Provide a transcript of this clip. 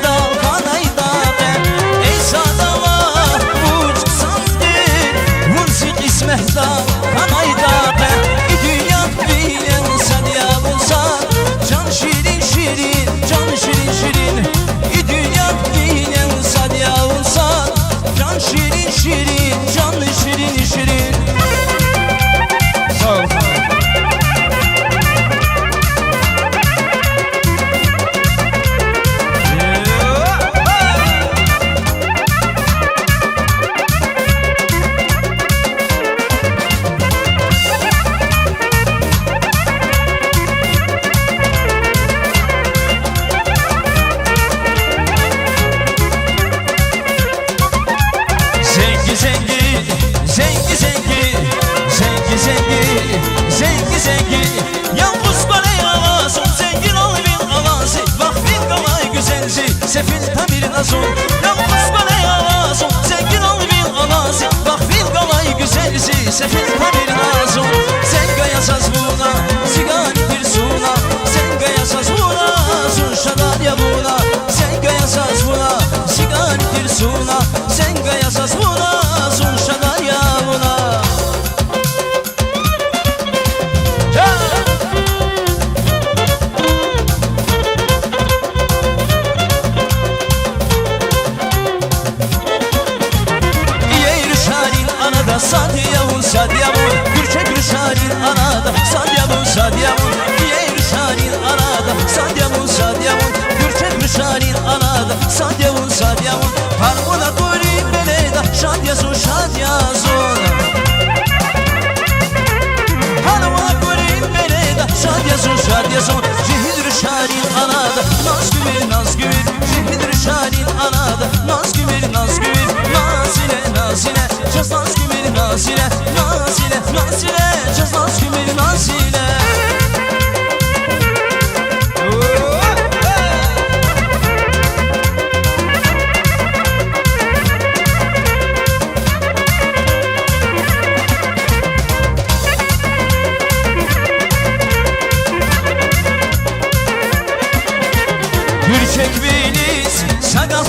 dal kanaydağı ey sadala uç sandır vursi qismet dal kanaydağı dünya bilen sadya bulsa can şirin şirin can şirin şirin dünya bilen sadya bulsa can şirin şirin can şirin şirin. Sağ ol. Zengin yalnız bana ağasın zengin ol bir ağası vakfin kalay güzelsi sefil tamir nasıl yalnız bana ağasın zengin ol bir ağası vakfin kalay güzelsi sefil tamir nasıl sen gayasaz buna sigan bir suna sen gayasaz buna sun şadanya buna sen gayasaz buna sigan bir suna sen gayasaz buna sun şadanya buna. Sadyavun sadyavun Gürçe gürşanin anada Sadyavun sadyavun Diğer şanin anada Sadyavun sadyavun Gürçe gürşanin anada Sadyavun sadyavun Harmona koyun beleda Şadyazun şadyazun Harmona koyun beleda Şadyazun şadyazun Cihidr şanin anada Naz gümür naz gümür Cihidr şanin anada Naz gümür naz gümür Nazile nazile Cazaz gümür nazile nazile nazile Cazaz gümür nazile. Gürçek beyliz, sagal